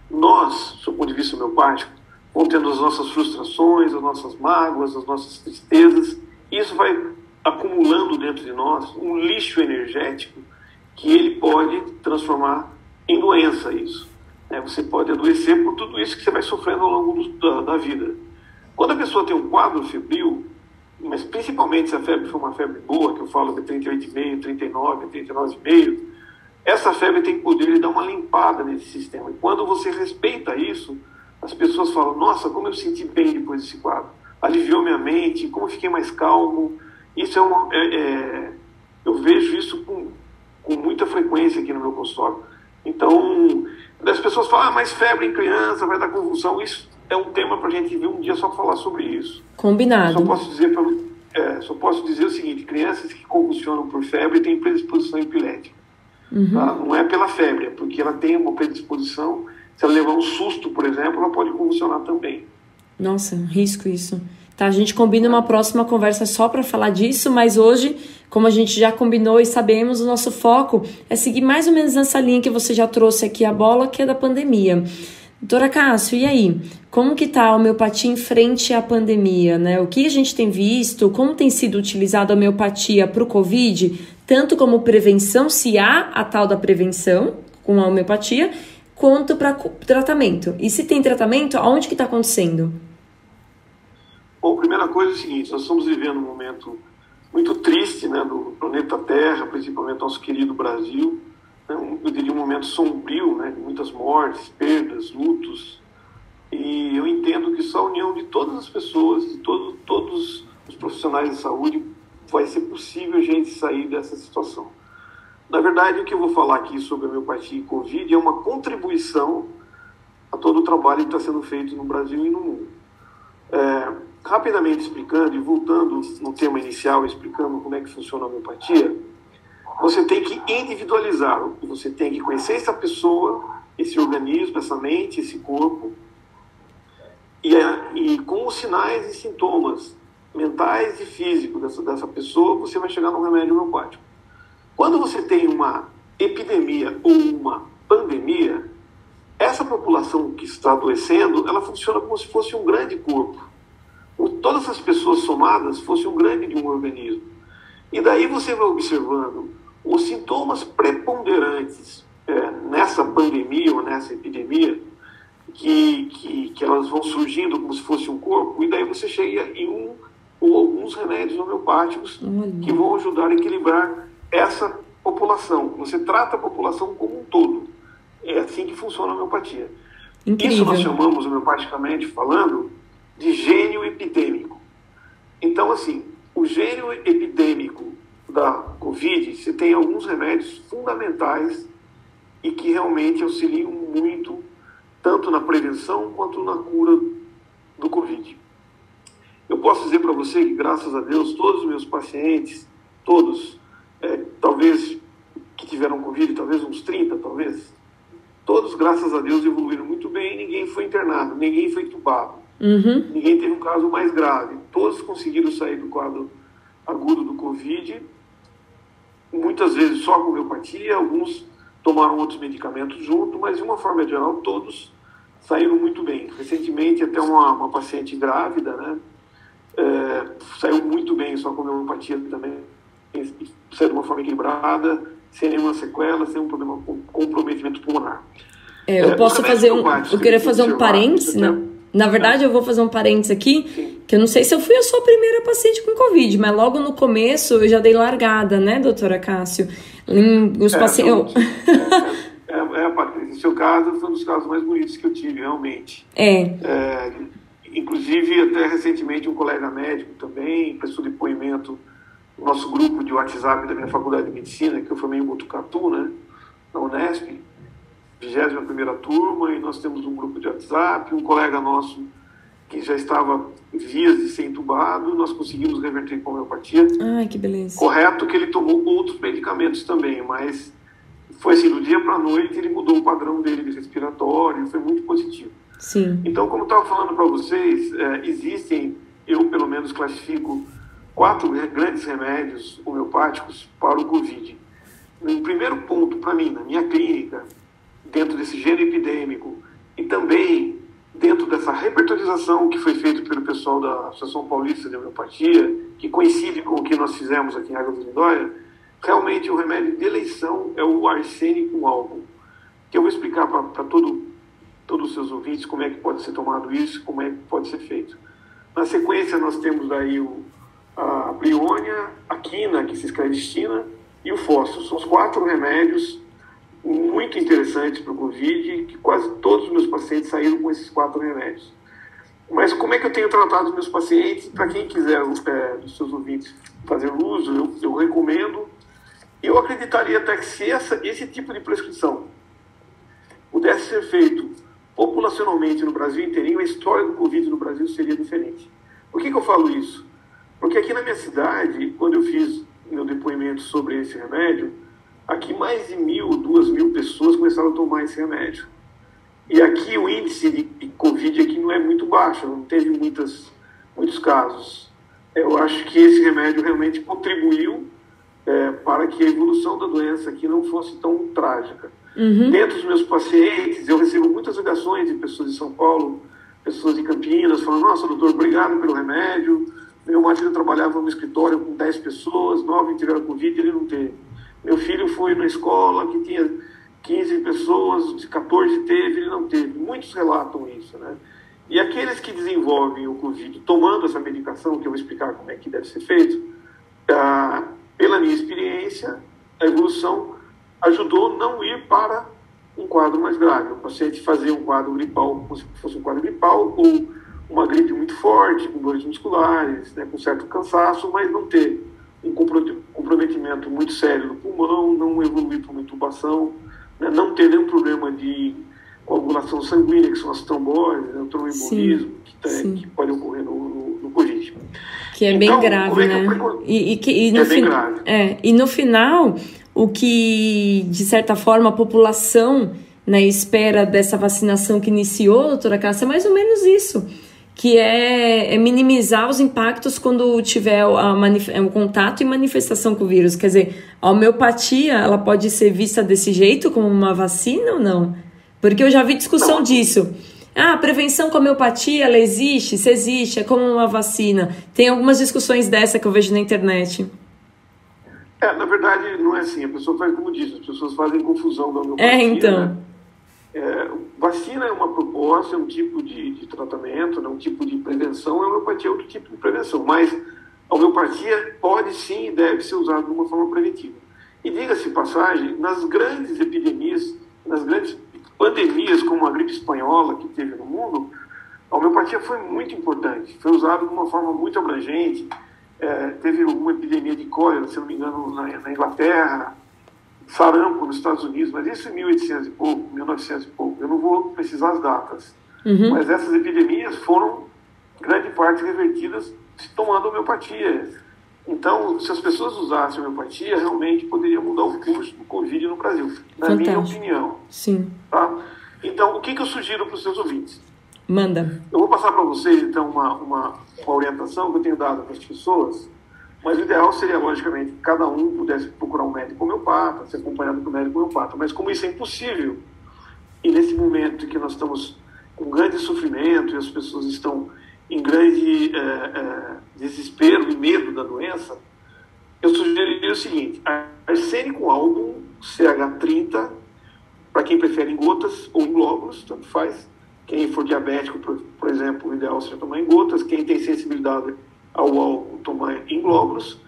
nós, do ponto de vista homeopático, vamos tendo as nossas frustrações, as nossas mágoas, as nossas tristezas, e isso vai acumulando dentro de nós um lixo energético que ele pode transformar em doença isso. Você pode adoecer por tudo isso que você vai sofrendo ao longo da vida. Quando a pessoa tem um quadro febril, mas principalmente se a febre for uma febre boa, que eu falo de 38,5, 39, 39,5, essa febre tem poder de dar uma limpada nesse sistema. E quando você respeita isso, as pessoas falam: nossa, como eu senti bem depois desse quadro. Aliviou minha mente, como eu fiquei mais calmo. Isso eu vejo isso com muita frequência aqui no meu consultório. Então, as pessoas falam, mas febre em criança vai dar convulsão. Isso é um tema para a gente ver um dia só falar sobre isso. Combinado. Só posso dizer o seguinte, crianças que convulsionam por febre têm predisposição epilética. Tá? Não é pela febre, é porque ela tem uma predisposição. Se ela levar um susto, por exemplo, ela pode convulsionar também. Nossa, risco isso. Tá, a gente combina uma próxima conversa só para falar disso, mas hoje, como a gente já combinou e sabemos, o nosso foco é seguir mais ou menos nessa linha que você já trouxe aqui a bola, que é da pandemia. Doutora Cássio, e aí? Como que tá a homeopatia em frente à pandemia, né? O que a gente tem visto, como tem sido utilizada a homeopatia para o Covid, tanto como prevenção, se há a tal da prevenção com a homeopatia, quanto para tratamento. E se tem tratamento, aonde que está acontecendo? Bom, a primeira coisa é o seguinte, nós estamos vivendo um momento muito triste, né, do planeta Terra, principalmente nosso querido Brasil, né, eu diria um momento sombrio, né, de muitas mortes, perdas, lutos, e eu entendo que só a união de todas as pessoas, de todos os profissionais de saúde, vai ser possível a gente sair dessa situação. Na verdade, o que eu vou falar aqui sobre a homeopatia e Covid é uma contribuição a todo o trabalho que está sendo feito no Brasil e no mundo. Rapidamente explicando e voltando no tema inicial, explicando como é que funciona a homeopatia, você tem que individualizar, você tem que conhecer essa pessoa, esse organismo, essa mente, esse corpo, e com os sinais e sintomas mentais e físicos dessa pessoa, você vai chegar no remédio homeopático. Quando você tem uma epidemia ou uma pandemia, essa população que está adoecendo, ela funciona como se fosse um grande corpo. Todas as pessoas somadas fossem um grande de um organismo. E daí você vai observando os sintomas preponderantes nessa pandemia ou nessa epidemia, que elas vão surgindo como se fosse um corpo, e daí você chega em um ou alguns remédios homeopáticos que vão ajudar a equilibrar essa população. Você trata a população como um todo. É assim que funciona a homeopatia. Incrível. Isso nós chamamos, homeopaticamente falando, de gênio epidêmico. Então, assim, o gênio epidêmico da Covid, você tem alguns remédios fundamentais e que realmente auxiliam muito, tanto na prevenção quanto na cura do Covid. Eu posso dizer para você que, graças a Deus, todos os meus pacientes, todos, talvez que tiveram Covid, talvez uns 30, talvez, todos, graças a Deus, evoluíram muito bem, ninguém foi internado, ninguém foi entubado. Ninguém teve um caso mais grave. Todos conseguiram sair do quadro agudo do Covid, muitas vezes só com homeopatia, alguns tomaram outros medicamentos junto, mas de uma forma geral todos saíram muito bem. Recentemente até uma paciente grávida, né, saiu muito bem só com homeopatia também, saiu de uma forma equilibrada, sem nenhuma sequela, sem um problema com comprometimento pulmonar. Eu posso fazer eu queria fazer um parênteses, né? Na verdade, eu vou fazer um parênteses aqui, Sim. Que eu não sei se eu fui a sua primeira paciente com Covid, mas logo no começo eu já dei largada, né, doutora Cássio? Os pacientes... Patrícia, em seu caso, foi um dos casos mais bonitos que eu tive, realmente. Inclusive, até recentemente, um colega médico também prestou depoimento no nosso grupo de WhatsApp da minha faculdade de medicina, que eu formei em Botucatu, né, na Unesp, 21ª turma, e nós temos um grupo de WhatsApp, um colega nosso que já estava em vias de ser entubado, nós conseguimos reverter com homeopatia. Ai, que beleza. Correto que ele tomou outros medicamentos também, mas foi assim, do dia para a noite ele mudou o padrão dele de respiratório, foi muito positivo. Sim. Então, como eu estava falando para vocês, existem, eu pelo menos classifico, 4 grandes remédios homeopáticos para o Covid. Um primeiro ponto para mim, na minha clínica, dentro desse gênero epidêmico e também dentro dessa repertorização que foi feita pelo pessoal da Associação Paulista de Homeopatia, que coincide com o que nós fizemos aqui em Águas de Lindóia, realmente o remédio de eleição é o arsênico álcool, que eu vou explicar para todos os seus ouvintes como é que pode ser tomado isso, como é que pode ser feito. Na sequência nós temos aí a briônia, a quina, que se escreve estina, e o fósforo. São os 4 remédios muito interessantes para o Covid, que quase todos os meus pacientes saíram com esses 4 remédios. Mas como é que eu tenho tratado os meus pacientes? Para quem quiser, dos seus ouvintes, fazer uso, eu recomendo. Eu acreditaria até que se esse tipo de prescrição pudesse ser feito populacionalmente no Brasil inteirinho, a história do Covid no Brasil seria diferente. Por que eu falo isso? Porque aqui na minha cidade, quando eu fiz meu depoimento sobre esse remédio, aqui mais de 1.000, 2.000 pessoas começaram a tomar esse remédio. E aqui o índice de Covid aqui não é muito baixo, não teve muitos casos. Eu acho que esse remédio realmente contribuiu para que a evolução da doença aqui não fosse tão trágica. Dentro dos meus pacientes, eu recebo muitas ligações de pessoas de São Paulo, pessoas de Campinas, falando: nossa, doutor, obrigado pelo remédio. Meu marido trabalhava no escritório com 10 pessoas, 9 tiveram Covid e ele não teve. Meu filho foi na escola que tinha 15 pessoas, 14 teve, ele não teve. Muitos relatam isso, né? E aqueles que desenvolvem o Covid tomando essa medicação, que eu vou explicar como é que deve ser feito, pela minha experiência, a evolução ajudou a não ir para um quadro mais grave. O paciente fazer um quadro gripal, como se fosse um quadro gripal, ou uma gripe muito forte, com dores musculares, né, com certo cansaço, mas não ter um comprometimento muito sério no pulmão, não evoluir para uma intubação, né, não ter nenhum problema de coagulação sanguínea, que são as tromboses, né, o tromboembolismo, que pode ocorrer no Covid. Que é então, bem grave, né? Bem grave. E no final, o que, de certa forma, a população, né, espera dessa vacinação que iniciou, doutora Cássia, é mais ou menos isso, que é minimizar os impactos quando tiver o contato e manifestação com o vírus. Quer dizer, a homeopatia, ela pode ser vista desse jeito, como uma vacina ou não? Porque eu já vi discussão disso. A prevenção com a homeopatia, ela existe? Se existe, é como uma vacina. Tem algumas discussões dessa que eu vejo na internet. Na verdade, não é assim. A pessoa faz como diz, as pessoas fazem confusão da homeopatia. Então. Né? Vacina é uma proposta, é um tipo de tratamento, né? Um tipo de prevenção. A homeopatia é outro tipo de prevenção. Mas a homeopatia pode sim e deve ser usada de uma forma preventiva. E diga-se passagem, nas grandes epidemias, nas grandes pandemias como a gripe espanhola que teve no mundo, a homeopatia foi muito importante, foi usada de uma forma muito abrangente. Teve uma epidemia de cólera, se não me engano, na Inglaterra, sarampo nos Estados Unidos, mas isso em 1800 e pouco, 1900 e pouco, eu não vou precisar as datas, mas essas epidemias foram, grande parte, revertidas tomando homeopatia. Então, se as pessoas usassem a homeopatia, realmente poderia mudar o curso do Covid no Brasil, na minha opinião. Sim. Tá? Então, o que eu sugiro para os seus ouvintes? Manda. Eu vou passar para vocês, então, uma orientação que eu tenho dado para as pessoas, mas o ideal seria, logicamente, que cada um pudesse procurar um médico homeopata, ser acompanhado por um médico homeopata. Mas como isso é impossível, e nesse momento em que nós estamos com grande sofrimento e as pessoas estão em grande desespero e medo da doença, eu sugeriria o seguinte: arsênico álbum CH30, para quem prefere em gotas ou em glóbulos, tanto faz. Quem for diabético, por exemplo, o ideal seria tomar em gotas. Quem tem sensibilidade ao álcool, tomar em glóbulos.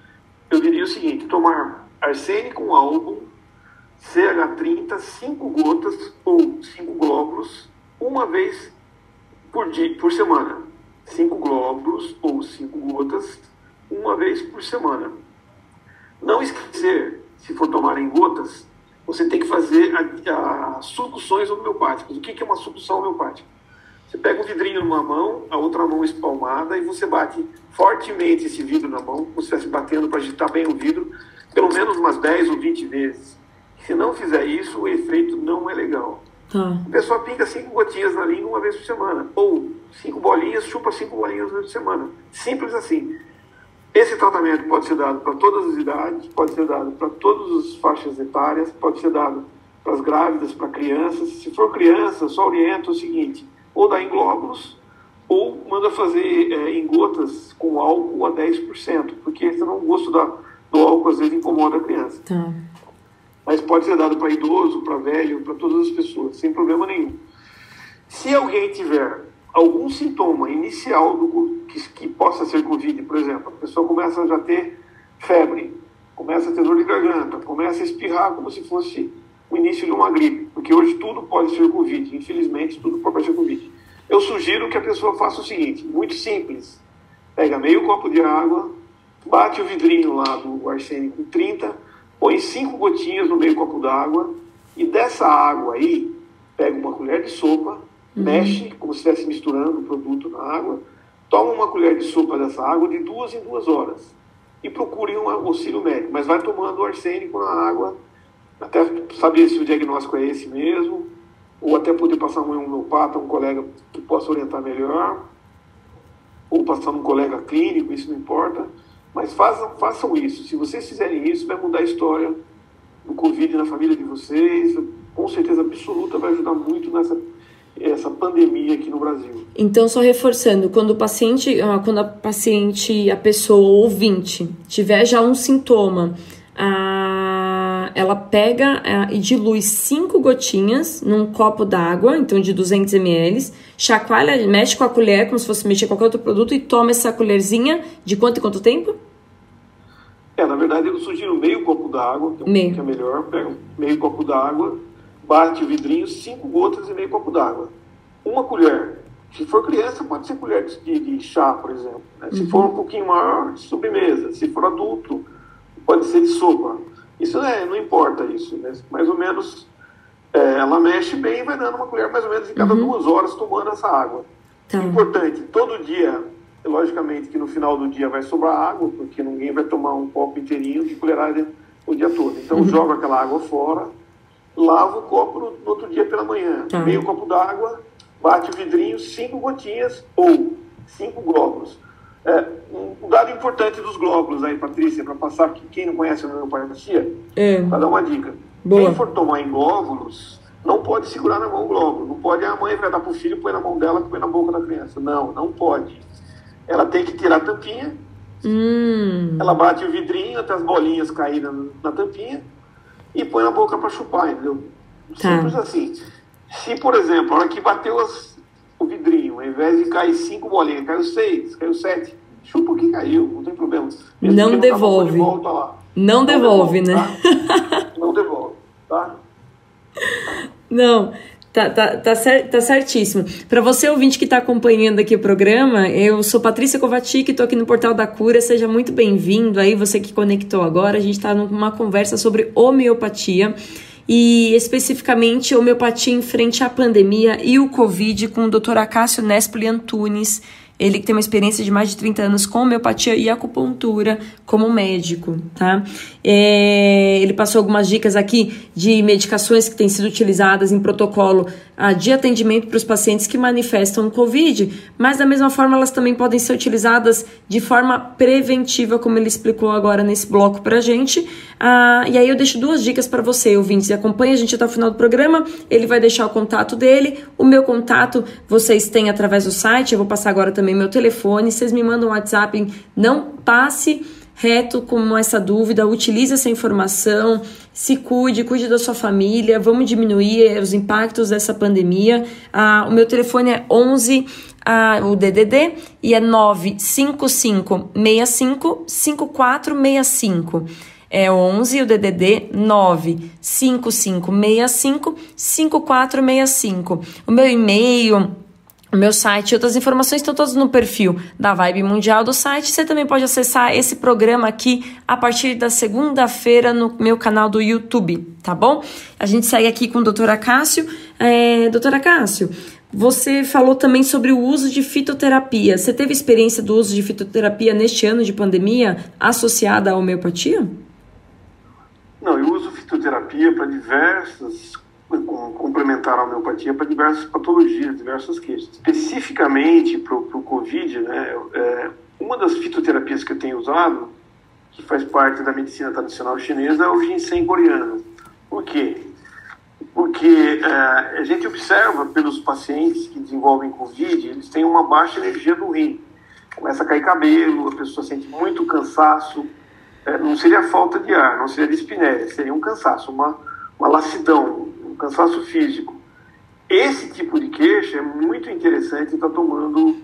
Eu diria o seguinte: tomar arsênico álbum CH30, 5 gotas ou 5 glóbulos, uma vez por semana. 5 glóbulos ou 5 gotas, uma vez por semana. Não esquecer, se for tomar em gotas, você tem que fazer as sucções homeopáticas. O que é uma sucção homeopática? Você pega um vidrinho numa mão, a outra mão espalmada, e você bate fortemente esse vidro na mão, como se estivesse batendo para agitar bem o vidro, pelo menos umas 10 ou 20 vezes. Se não fizer isso, o efeito não é legal. A pessoa pinga 5 gotinhas na língua uma vez por semana, ou 5 bolinhas, chupa 5 bolinhas uma vez por semana. Simples assim. Esse tratamento pode ser dado para todas as idades, pode ser dado para todas as faixas etárias, pode ser dado para as grávidas, para crianças. Se for criança, só orienta o seguinte: ou dá em glóbulos, ou manda fazer em gotas com álcool a 10%, porque senão o gosto do álcool às vezes incomoda a criança. Mas pode ser dado para idoso, para velho, para todas as pessoas, sem problema nenhum. Se alguém tiver algum sintoma inicial que possa ser Covid, por exemplo, a pessoa começa a já ter febre, começa a ter dor de garganta, começa a espirrar como se fosse o início de uma gripe, porque hoje tudo pode ser Covid, infelizmente tudo pode ser Covid. Eu sugiro que a pessoa faça o seguinte, muito simples: pega meio copo de água, bate o vidrinho lá do arsênico 30, põe 5 gotinhas no meio copo d'água, e dessa água aí, pega uma colher de sopa, mexe como se estivesse misturando o produto na água, toma uma colher de sopa dessa água de 2 em 2 horas e procure um auxílio médico, mas vai tomando o arsênico na água até saber se o diagnóstico é esse mesmo, ou até poder passar um homeopata, um colega que possa orientar melhor, ou passar um colega clínico, isso não importa, mas façam isso. Se vocês fizerem isso, vai mudar a história do Covid na família de vocês, com certeza absoluta vai ajudar muito essa pandemia aqui no Brasil. Então, só reforçando, quando a pessoa, o ouvinte, tiver já um sintoma, ela pega e dilui 5 gotinhas num copo d'água, então de 200 ml, chacoalha, mexe com a colher, como se fosse mexer com qualquer outro produto, e toma essa colherzinha de quanto em quanto tempo? Na verdade, eu sugiro meio copo d'água, que é melhor. Pega meio copo d'água, bate o vidrinho, 5 gotas e meio copo d'água. Uma colher. Se for criança, pode ser colher de chá, por exemplo. Né? Se for um pouquinho maior, de sobremesa. Se for adulto, pode ser de sopa. Isso não importa isso. Né? Mais ou menos, ela mexe bem e vai dando uma colher mais ou menos em cada 2 horas tomando essa água. Tá. Importante, todo dia, logicamente que no final do dia vai sobrar água, porque ninguém vai tomar um copo inteirinho de colherada o dia todo. Então joga aquela água fora, lava o copo no outro dia pela manhã. Tá. Meio copo d'água, bate o vidrinho, 5 gotinhas ou 5 glóbulos. Um dado importante dos glóbulos aí, Patrícia, para passar que quem não conhece a homeopatia, para dar uma dica. Boa. Quem for tomar em glóbulos, não pode segurar na mão o glóbulo. Não pode, a mãe vai dar para o filho, põe na mão dela, põe na boca da criança. Não pode. Ela tem que tirar a tampinha, ela bate o vidrinho até as bolinhas caírem na tampinha e põe na boca para chupar, entendeu? Simples assim. Se, por exemplo, a hora que bateu o vidrinho, ao invés de cair 5 bolinhas, caiu 6, caiu 7, chupa o que caiu, não tem problema. Não devolve. Volta lá. Não devolve, né? Tá? Não devolve, tá? Não, tá certíssimo. Para você, ouvinte que está acompanhando aqui o programa, eu sou Patrícia Kovacic, estou aqui no Portal da Cura, seja muito bem-vindo aí, você que conectou agora. A gente está numa conversa sobre homeopatia, e especificamente homeopatia em frente à pandemia e o Covid com o Dr. Acácio Nespoli Antunes, ele que tem uma experiência de mais de 30 anos com homeopatia e acupuntura como médico, tá? Ele passou algumas dicas aqui de medicações que têm sido utilizadas em protocolo de atendimento para os pacientes que manifestam Covid, mas da mesma forma elas também podem ser utilizadas de forma preventiva, como ele explicou agora nesse bloco pra gente. E aí eu deixo 2 dicas para você, ouvintes, e acompanha a gente até o final do programa. Ele vai deixar o contato dele, o meu contato vocês têm através do site, eu vou passar agora também meu telefone, vocês me mandam um WhatsApp, não passe reto com essa dúvida, utilize essa informação, se cuide da sua família, vamos diminuir os impactos dessa pandemia. O meu telefone é 11, o DDD, e é 955655465. É 11, o DDD 955655465. O meu e-mail, o meu site e outras informações estão todas no perfil da Vibe Mundial do site. Você também pode acessar esse programa aqui a partir da segunda-feira no meu canal do YouTube, tá bom? A gente segue aqui com o Dr. Acácio. Dr. Acácio, você falou também sobre o uso de fitoterapia. Você teve experiência do uso de fitoterapia neste ano de pandemia associada à homeopatia? Não, eu uso fitoterapia para complementar a homeopatia para diversas patologias, diversas queixas. Especificamente para o Covid, né, uma das fitoterapias que eu tenho usado, que faz parte da medicina tradicional chinesa, é o ginseng coreano. Por quê? Porque a gente observa pelos pacientes que desenvolvem Covid, eles têm uma baixa energia do rim. Começa a cair cabelo, a pessoa sente muito cansaço. Não seria falta de ar, não seria dispneia, seria um cansaço, uma lassidão, um cansaço físico. Esse tipo de queixa é muito interessante estar tomando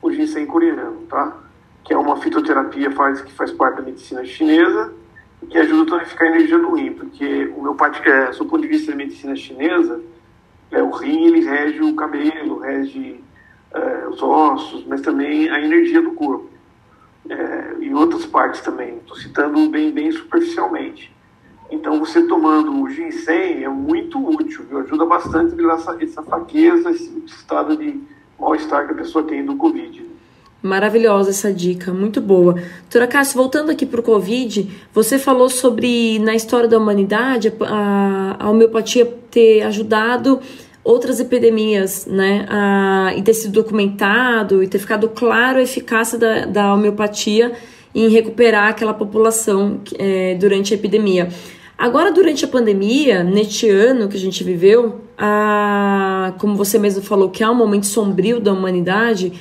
o ginseng coreano, tá? Que é uma fitoterapia que faz parte da medicina chinesa e que ajuda a tonificar a energia do rim, porque o meu do ponto de vista da medicina chinesa, o rim ele rege o cabelo, rege os ossos, mas também a energia do corpo. E outras partes também, estou citando bem superficialmente. Então, você tomando o ginseng é muito útil, viu? Ajuda bastante a livrar essa fraqueza, esse estado de mal-estar que a pessoa tem do Covid. Maravilhosa essa dica, muito boa. Doutora Cássia, voltando aqui para o Covid, você falou sobre, na história da humanidade, a homeopatia ter ajudado outras epidemias, né, e ter sido documentado e ter ficado claro a eficácia da homeopatia em recuperar aquela população durante a epidemia. Agora, durante a pandemia, neste ano que a gente viveu, como você mesmo falou, que é um momento sombrio da humanidade,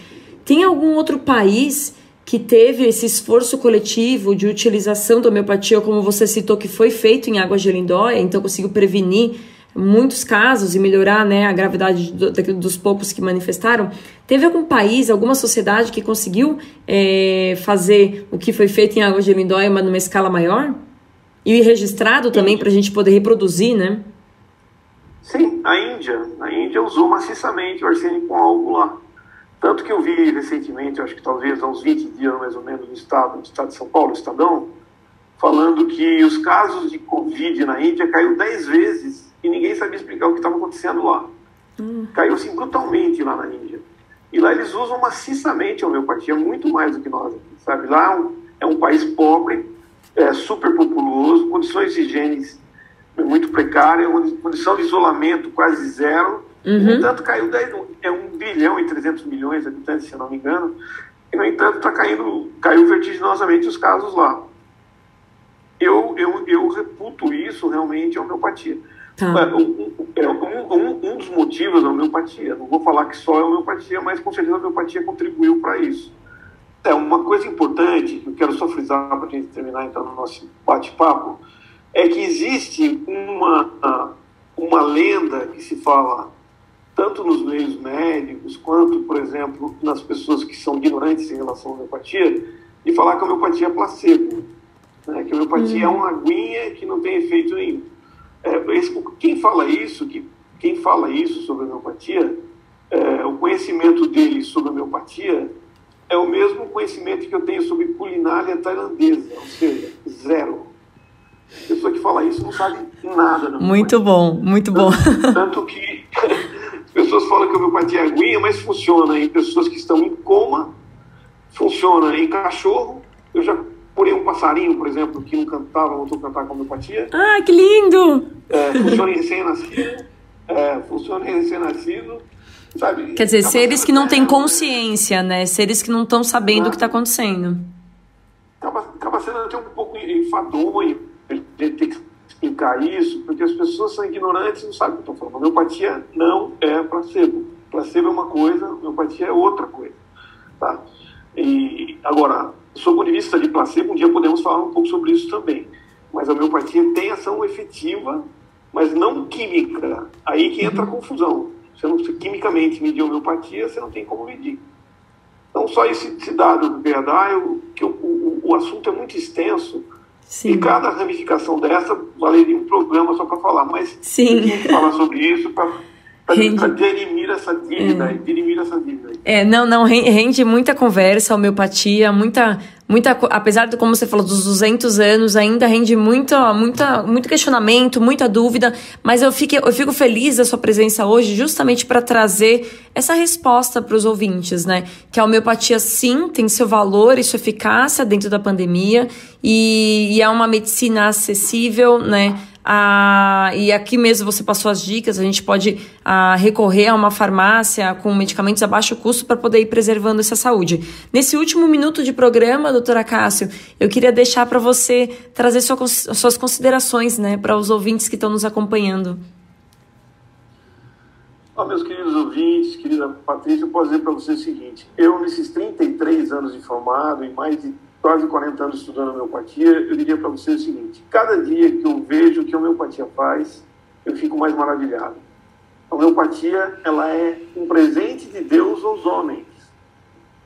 tem algum outro país que teve esse esforço coletivo de utilização da homeopatia, como você citou, que foi feito em Águas de Lindóia, então conseguiu prevenir muitos casos e melhorar, né, a gravidade dos poucos que manifestaram? Teve algum país, alguma sociedade que conseguiu fazer o que foi feito em Águas de Lindóia, mas numa escala maior? E registrado também para a gente poder reproduzir, né? Sim, a Índia usou maciçamente o arsênico com álcool lá. Tanto que eu vi recentemente, acho que talvez há uns 20 dias mais ou menos, no estado de São Paulo, Estadão, falando que os casos de Covid na Índia caiu 10 vezes e ninguém sabia explicar o que estava acontecendo lá. Caiu assim brutalmente lá na Índia. E lá eles usam maciçamente a homeopatia, muito mais do que nós aqui, sabe? Lá é um país pobre, super populoso, condições de higiene muito precárias, condição de isolamento quase zero. No entanto, caiu 1 bilhão e 300 milhões de habitantes, se eu não me engano, e, no entanto, caiu vertiginosamente os casos lá. Eu reputo isso realmente a homeopatia. Um dos motivos da homeopatia, não vou falar que só é a homeopatia, mas com certeza a homeopatia contribuiu para isso. Uma coisa importante, que eu quero só frisar para a gente terminar então no nosso bate-papo, é que existe uma lenda que se fala tanto nos meios médicos, quanto, por exemplo, nas pessoas que são ignorantes em relação à homeopatia, de falar que a homeopatia é placebo, né? Que a homeopatia é uma aguinha que não tem efeito nenhum. Quem fala isso sobre a homeopatia, o conhecimento dele sobre a homeopatia é o mesmo conhecimento que eu tenho sobre culinária tailandesa, ou seja, zero. A pessoa que fala isso não sabe nada. Muito bom, muito bom. Tanto que as pessoas falam que a homeopatia é aguinha, mas funciona em pessoas que estão em coma, funciona em cachorro. Eu já porei um passarinho, por exemplo, que não cantava, voltou a cantar com a homeopatia. Ah, que lindo! Funciona em recém-nascido. Funciona em recém-nascido. Sabe? Quer dizer, seres que não têm consciência, né? Seres que não estão sabendo o que está acontecendo. Acaba sendo até um pouco enfadonho a gente ter que explicar isso, porque as pessoas são ignorantes e não sabem o que estão falando. Homeopatia não é placebo. Placebo é uma coisa, homeopatia é outra coisa. Tá? E, agora, sob o ponto de vista de placebo, um dia podemos falar um pouco sobre isso também. Mas a homeopatia tem ação efetiva, mas não química. Aí que entra a confusão. Se quimicamente medir a homeopatia, você não tem como medir. Então, só esse dado do PH, que o assunto é muito extenso. Sim. E cada ramificação dessa valeria um programa só para falar. Mas a gente falar sobre isso para dirimir essa dívida. Não, rende muita conversa, a homeopatia, muita, apesar de, como você falou, dos 200 anos, ainda rende muito questionamento, muita dúvida, mas eu fico feliz da sua presença hoje justamente para trazer essa resposta para os ouvintes, né? Que a homeopatia, sim, tem seu valor e sua eficácia dentro da pandemia e é uma medicina acessível, né? E aqui mesmo você passou as dicas, a gente pode recorrer a uma farmácia com medicamentos a baixo custo para poder ir preservando essa saúde. Nesse último minuto de programa, doutora Cássio, eu queria deixar para você trazer suas considerações, né, para os ouvintes que estão nos acompanhando. Meus queridos ouvintes, querida Patrícia, eu posso dizer para você o seguinte: eu, nesses 33 anos de formado e mais de quase 40 anos estudando homeopatia, eu diria para você o seguinte: cada dia que eu vejo o que a homeopatia faz, eu fico mais maravilhado. A homeopatia, ela é um presente de Deus aos homens.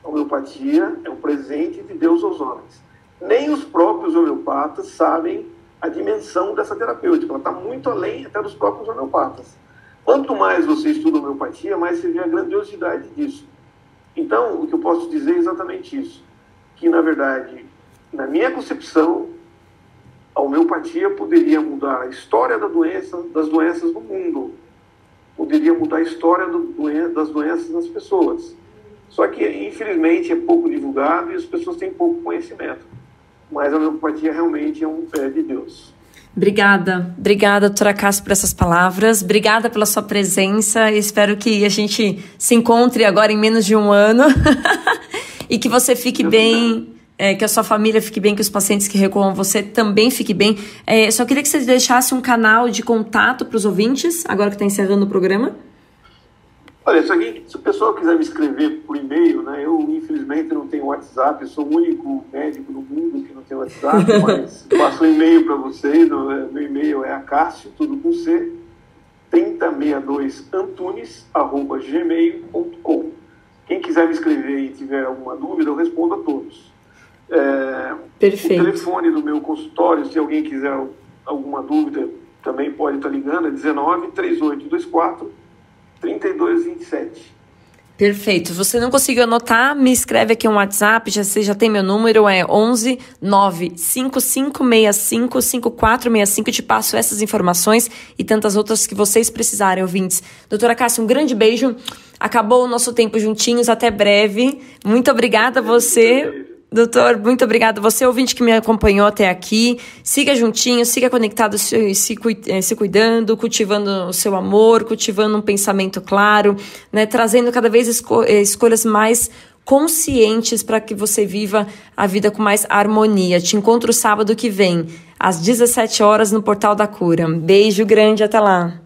A homeopatia é um presente de Deus aos homens. Nem os próprios homeopatas sabem a dimensão dessa terapêutica. Ela está muito além até dos próprios homeopatas. Quanto mais você estuda homeopatia, mais você vê a grandiosidade disso. Então, o que eu posso dizer é exatamente isso. Que, na verdade, na minha concepção, A homeopatia poderia mudar a história das doenças do mundo, poderia mudar a história das doenças das pessoas. Só que, infelizmente, é pouco divulgado e as pessoas têm pouco conhecimento. Mas a homeopatia realmente é um pé de Deus. Obrigada, doutora Cássia, por essas palavras. Obrigada pela sua presença. Espero que a gente se encontre agora em menos de um ano e que você fique bem, que a sua família fique bem, que os pacientes que recorram a você também fiquem bem. Só queria que você deixasse um canal de contato para os ouvintes, agora que está encerrando o programa. Olha, se o pessoal quiser me escrever por e-mail, né, eu infelizmente não tenho WhatsApp, eu sou o único médico no mundo que não tem WhatsApp, mas passo um e-mail para vocês, meu e-mail é acácio, tudo com C, 3062antunes@gmail.com. Quem quiser me escrever e tiver alguma dúvida, eu respondo a todos. Perfeito. O telefone do meu consultório, se alguém quiser alguma dúvida, também pode estar ligando, é 19-3824-3227. Perfeito. Se você não conseguiu anotar, me escreve aqui um WhatsApp, você já tem meu número, é 11 95565 5465. Te passo essas informações e tantas outras que vocês precisarem, ouvintes. Doutora Cássia, um grande beijo. Acabou o nosso tempo juntinhos, até breve. Muito obrigada a você. Doutor, muito obrigada. Você, ouvinte que me acompanhou até aqui, siga juntinho, siga conectado, se cuidando, cultivando o seu amor, cultivando um pensamento claro, né, trazendo cada vez escolhas mais conscientes para que você viva a vida com mais harmonia. Te encontro sábado que vem, às 17 horas, no Portal da Cura. Um beijo grande, até lá.